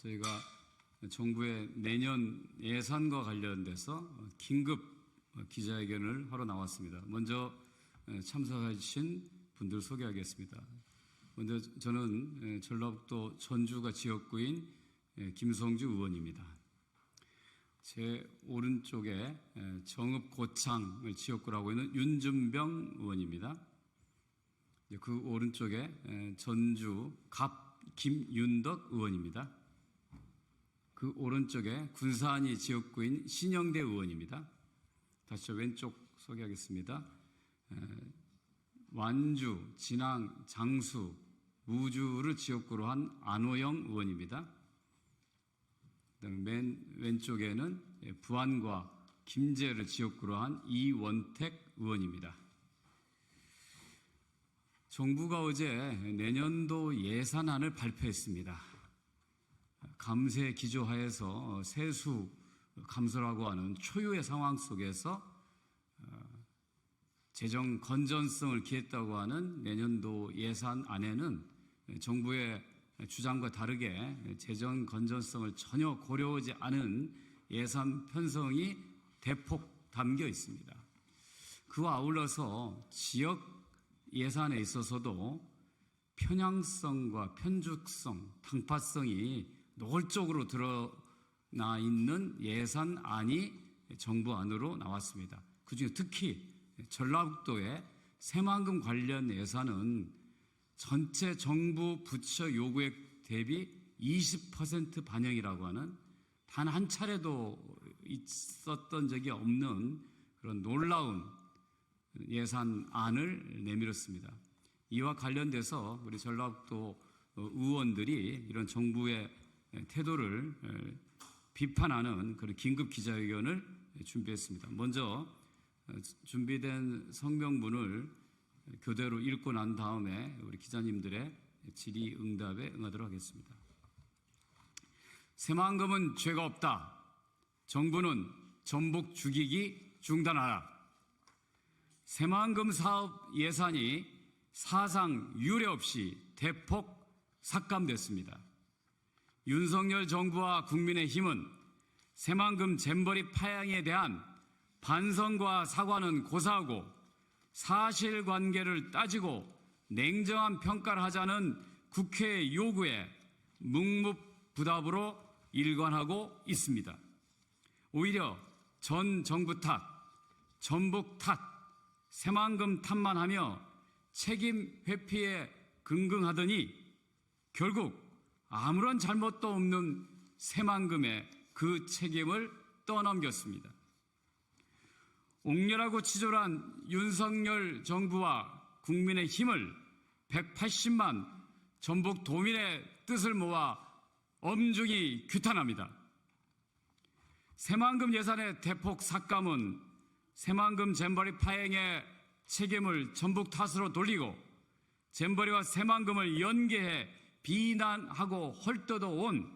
저희가 정부의 내년 예산과 관련돼서 긴급 기자회견을 하러 나왔습니다. 먼저 참석해 주신 분들 소개하겠습니다. 먼저 저는 전라북도 전주가 지역구인 김성주 의원입니다. 제 오른쪽에 정읍 고창을 지역구라고 있는 윤준병 의원입니다. 그 오른쪽에 전주 갑 김윤덕 의원입니다. 그 오른쪽에 군산이 지역구인 신영대 의원입니다. 다시 왼쪽 소개하겠습니다. 완주, 진앙, 장수, 무주를 지역구로 한 안호영 의원입니다. 맨 왼쪽에는 부안과 김제를 지역구로 한 이원택 의원입니다. 정부가 어제 내년도 예산안을 발표했습니다. 감세 기조하에서 세수 감소라고 하는 초유의 상황 속에서 재정 건전성을 기했다고 하는 내년도 예산안에는 정부의 주장과 다르게 재정 건전성을 전혀 고려하지 않은 예산 편성이 대폭 담겨 있습니다. 그와 아울러서 지역 예산에 있어서도 편향성과 편중성, 당파성이 노골적으로 드러나 있는 예산안이 정부 안으로 나왔습니다. 그중에 특히 전라북도의 새만금 관련 예산은 전체 정부 부처 요구액 대비 20% 반영이라고 하는 단 한 차례도 있었던 적이 없는 그런 놀라운 예산안을 내밀었습니다. 이와 관련돼서 우리 전라북도 의원들이 이런 정부의 태도를 비판하는 그런 긴급 기자회견을 준비했습니다. 먼저 준비된 성명문을 교대로 읽고 난 다음에 우리 기자님들의 질의응답에 응하도록 하겠습니다. 새만금은 죄가 없다. 정부는 전북 죽이기 중단하라. 새만금 사업 예산이 사상 유례 없이 대폭 삭감됐습니다. 윤석열 정부와 국민의힘은 새만금 잼버리 파양에 대한 반성과 사과는 고사하고 사실관계를 따지고 냉정한 평가를 하자는 국회의 요구에 묵묵부답으로 일관하고 있습니다. 오히려 전 정부 탓, 전북 탓, 새만금 탓만 하며 책임 회피에 긍긍하더니 결국 아무런 잘못도 없는 새만금에 그 책임을 떠넘겼습니다. 옥렬하고 치졸한 윤석열 정부와 국민의힘을 180만 전북 도민의 뜻을 모아 엄중히 규탄합니다. 새만금 예산의 대폭 삭감은 새만금 잼버리 파행의 책임을 전북 탓으로 돌리고 잼버리와 새만금을 연계해 비난하고 헐뜯어온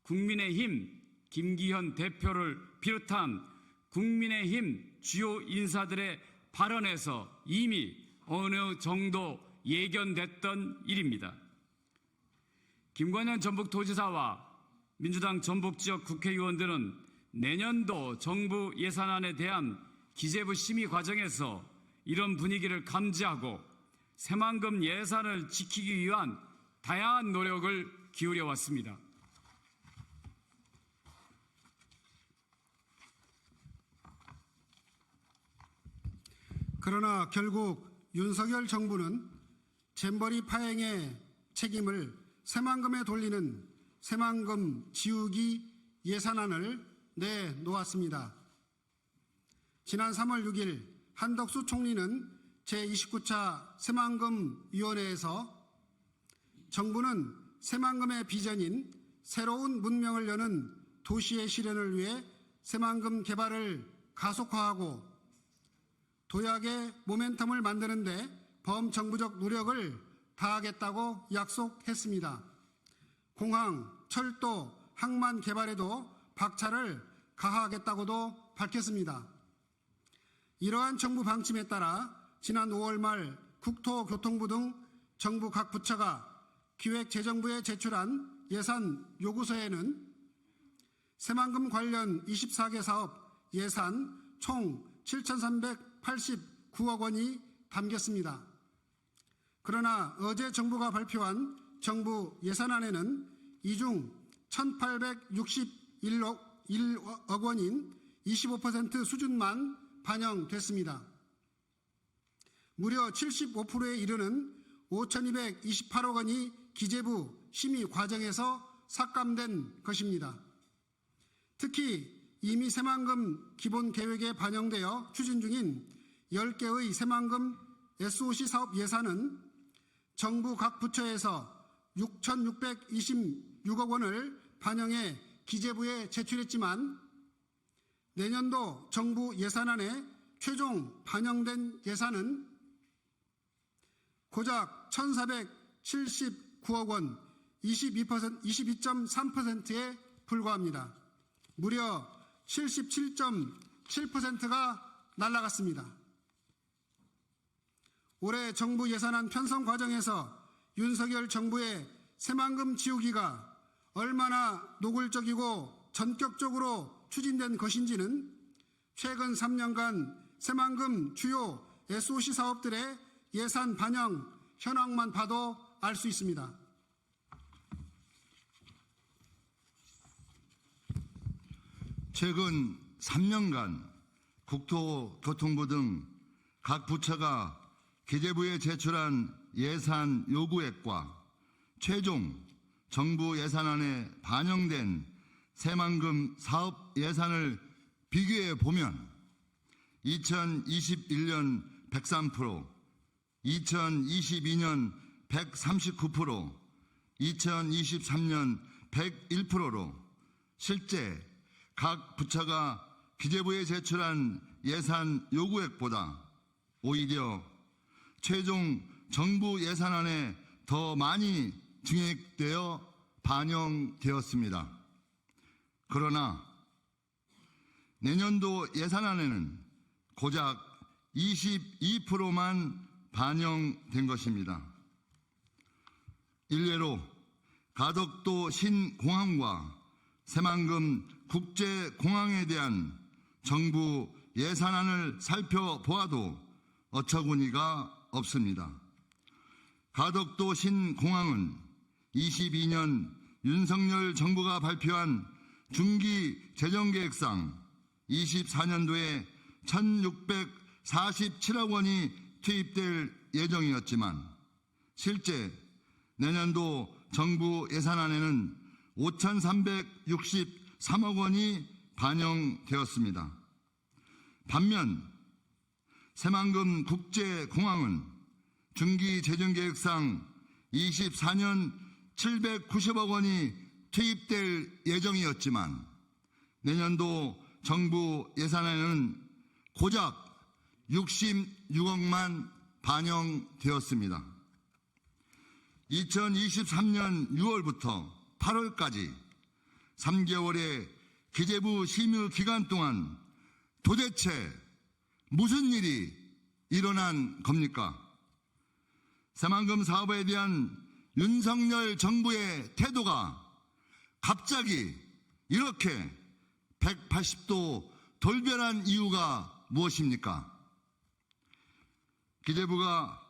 국민의힘 김기현 대표를 비롯한 국민의힘 주요 인사들의 발언에서 이미 어느 정도 예견됐던 일입니다. 김관현 전북도지사와 민주당 전북지역 국회의원들은 내년도 정부 예산안에 대한 기재부 심의 과정에서 이런 분위기를 감지하고 새만금 예산을 지키기 위한 다양한 노력을 기울여 왔습니다. 그러나 결국 윤석열 정부는 잼버리 파행의 책임을 새만금에 돌리는 새만금 지우기 예산안을 내놓았습니다. 지난 3월 6일 한덕수 총리는 제29차 새만금위원회에서 정부는 새만금의 비전인 새로운 문명을 여는 도시의 실현을 위해 새만금 개발을 가속화하고 도약의 모멘텀을 만드는 데 범정부적 노력을 다하겠다고 약속했습니다. 공항, 철도, 항만 개발에도 박차를 가하겠다고도 밝혔습니다. 이러한 정부 방침에 따라 지난 5월 말 국토교통부 등 정부 각 부처가 기획재정부에 제출한 예산 요구서에는 새만금 관련 24개 사업 예산 총 7,389억 원이 담겼습니다. 그러나 어제 정부가 발표한 정부 예산안에는 이 중 1,861억 원인 25% 수준만 반영됐습니다. 무려 75%에 이르는 5,228억 원이 기재부 심의 과정에서 삭감된 것입니다. 특히 이미 새만금 기본계획에 반영되어 추진 중인 10개의 새만금 SOC 사업 예산은 정부 각 부처에서 6,626억 원을 반영해 기재부에 제출했지만 내년도 정부 예산안에 최종 반영된 예산은 고작 1,479억 원, 22.3%에 불과합니다. 무려 77.7%가 날아갔습니다. 올해 정부 예산안 편성 과정에서 윤석열 정부의 새만금 지우기가 얼마나 노골적이고 전격적으로 추진된 것인지는 최근 3년간 새만금 주요 SOC 사업들의 예산 반영 현황만 봐도 알 수 있습니다. 최근 3년간 국토교통부 등 각 부처가 기재부에 제출한 예산 요구액과 최종 정부 예산안에 반영된 새만금 사업 예산을 비교해 보면 2021년 103%, 2022년 139%, 2023년 101%로 실제 각 부처가 기재부에 제출한 예산 요구액보다 오히려 최종 정부 예산안에 더 많이 증액되어 반영되었습니다. 그러나 내년도 예산안에는 고작 22%만 반영된 것입니다. 일례로 가덕도 신공항과 새만금 국제공항에 대한 정부 예산안을 살펴보아도 어처구니가 없습니다. 가덕도 신공항은 22년 윤석열 정부가 발표한 중기 재정계획상 24년도에 1,647억 원이 투입될 예정이었지만 실제 내년도 정부 예산안에는 5,363억 원이 반영되었습니다. 반면 새만금 국제공항은 중기 재정계획상 24년 790억 원이 투입될 예정이었지만 내년도 정부 예산안에는 고작 66억만 반영되었습니다. 2023년 6월부터 8월까지 3개월의 기재부 심의 기간 동안 도대체 무슨 일이 일어난 겁니까? 새만금 사업에 대한 윤석열 정부의 태도가 갑자기 이렇게 180도 돌변한 이유가 무엇입니까? 기재부가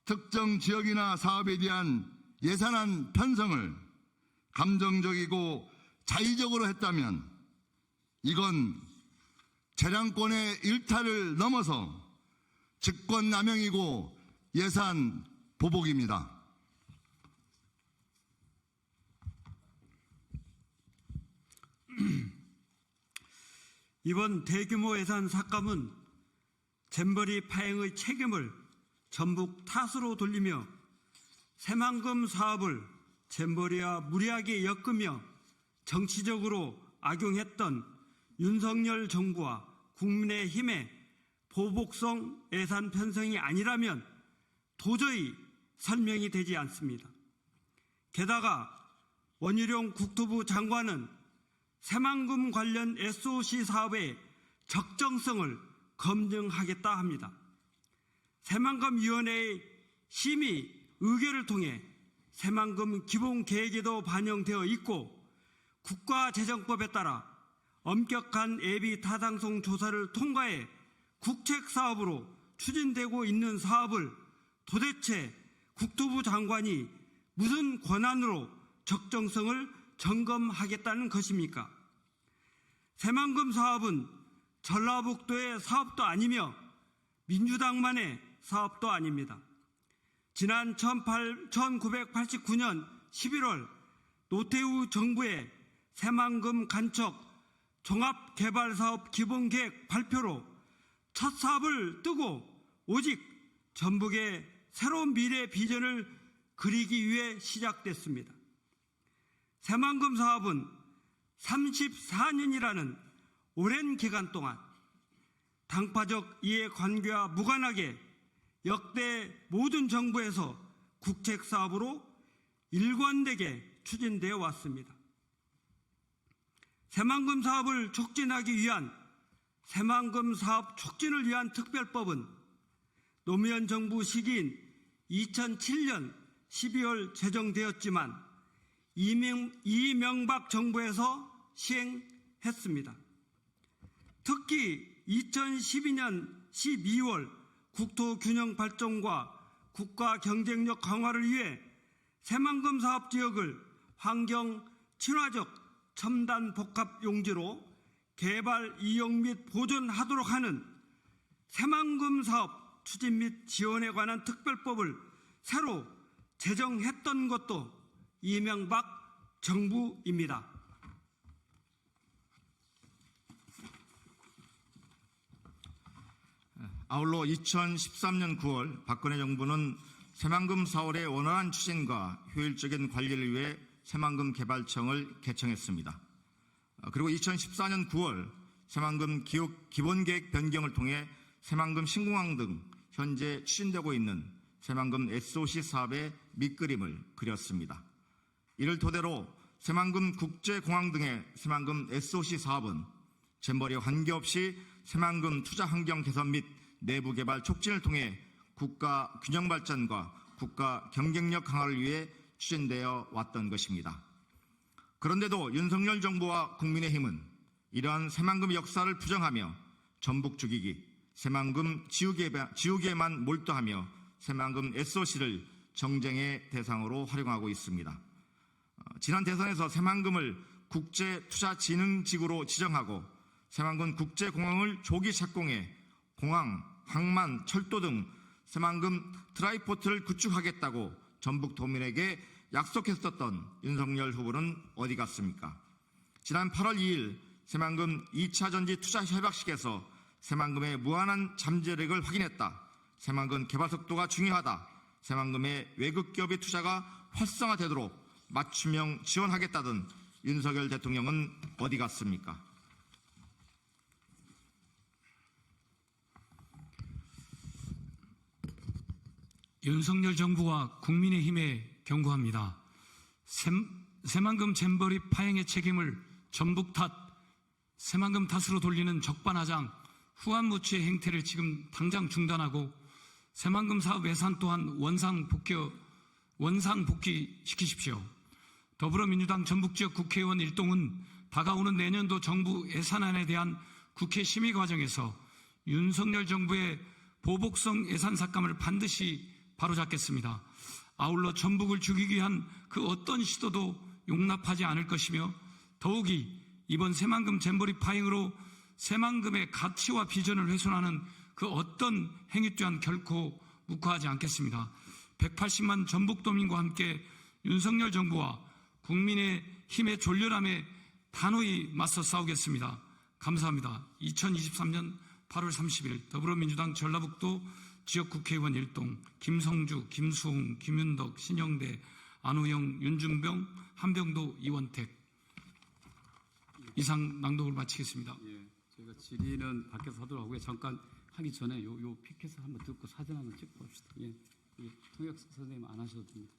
특정 지역이나 사업에 대한 예산안 편성을 감정적이고 자의적으로 했다면 이건 재량권의 일탈을 넘어서 직권남용이고 예산 보복입니다. 이번 대규모 예산 삭감은 잼버리 파행의 책임을 전북 탓으로 돌리며 새만금 사업을 잼버리와 무리하게 엮으며 정치적으로 악용했던 윤석열 정부와 국민의힘의 보복성 예산 편성이 아니라면 도저히 설명이 되지 않습니다. 게다가 원희룡 국토부 장관은 새만금 관련 SOC 사업의 적정성을 검증하겠다 합니다. 새만금위원회의 심의 의결을 통해 새만금 기본계획에도 반영되어 있고 국가재정법에 따라 엄격한 예비 타당성 조사를 통과해 국책사업으로 추진되고 있는 사업을 도대체 국토부 장관이 무슨 권한으로 적정성을 점검하겠다는 것입니까? 새만금 사업은 전라북도의 사업도 아니며 민주당만의 사업도 아닙니다. 지난 1989년 11월 노태우 정부의 새만금 간척 종합개발사업 기본계획 발표로 첫 사업을 뜨고 오직 전북의 새로운 미래 비전을 그리기 위해 시작됐습니다. 새만금 사업은 34년이라는 오랜 기간 동안 당파적 이해관계와 무관하게 역대 모든 정부에서 국책사업으로 일관되게 추진되어 왔습니다. 새만금 사업을 촉진하기 위한 새만금 사업 촉진을 위한 특별법은 노무현 정부 시기인 2007년 12월 제정되었지만 이명박 정부에서 시행했습니다. 특히 2012년 12월 국토균형 발전과 국가 경쟁력 강화를 위해 새만금 사업 지역을 환경 친화적 첨단 복합 용지로 개발 이용 및 보존하도록 하는 새만금 사업 추진 및 지원에 관한 특별법을 새로 제정했던 것도 이명박 정부입니다. 아울러 2013년 9월 박근혜 정부는 새만금 사업의 원활한 추진과 효율적인 관리를 위해 새만금 개발청을 개청했습니다. 그리고 2014년 9월 새만금 기본계획 변경을 통해 새만금 신공항 등 현재 추진되고 있는 새만금 SOC 사업의 밑그림을 그렸습니다. 이를 토대로 새만금 국제공항 등의 새만금 SOC 사업은 잼버리와 관계없이 새만금 투자 환경 개선 및 내부 개발 촉진을 통해 국가 균형 발전과 국가 경쟁력 강화를 위해 추진되어 왔던 것입니다. 그런데도 윤석열 정부와 국민의힘은 이러한 새만금 역사를 부정하며 전북 죽이기, 새만금 지우개에만 몰두하며 새만금 SOC를 정쟁의 대상으로 활용하고 있습니다. 지난 대선에서 새만금을 국제투자진흥지구로 지정하고 새만금 국제공항을 조기 착공해 공항, 항만, 철도 등 새만금 트라이포트를 구축하겠다고 전북 도민에게 약속했었던 윤석열 후보는 어디 갔습니까? 지난 8월 2일 새만금 2차 전지 투자 협약식에서 새만금의 무한한 잠재력을 확인했다. 새만금 개발 속도가 중요하다. 새만금의 외국 기업의 투자가 활성화되도록 맞춤형 지원하겠다던 윤석열 대통령은 어디 갔습니까? 윤석열 정부와 국민의힘에 경고합니다. 새만금 잼버리 파행의 책임을 전북 탓, 새만금 탓으로 돌리는 적반하장, 후한무치의 행태를 지금 당장 중단하고 새만금 사업 예산 또한 원상복귀시키십시오. 더불어민주당 전북지역 국회의원 일동은 다가오는 내년도 정부 예산안에 대한 국회 심의 과정에서 윤석열 정부의 보복성 예산 삭감을 반드시 바로잡겠습니다. 아울러 전북을 죽이기 위한 그 어떤 시도도 용납하지 않을 것이며 더욱이 이번 새만금 잼버리 파행으로 새만금의 가치와 비전을 훼손하는 그 어떤 행위 또한 결코 묵과하지 않겠습니다. 180만 전북도민과 함께 윤석열 정부와 국민의 힘의 졸렬함에 단호히 맞서 싸우겠습니다. 감사합니다. 2023년 8월 30일 더불어민주당 전라북도 지역국회의원 일동 김성주, 김수홍, 김윤덕, 신영대, 안호영, 윤중병, 한병도, 이원택. 이상 낭독을 마치겠습니다. 예, 저희가 질의는 밖에서 하도록 하고요. 잠깐 하기 전에 요 피켓을 한번 듣고 사진 한번 찍고 봅시다. 예, 통역 선생님 안 하셔도 됩니다.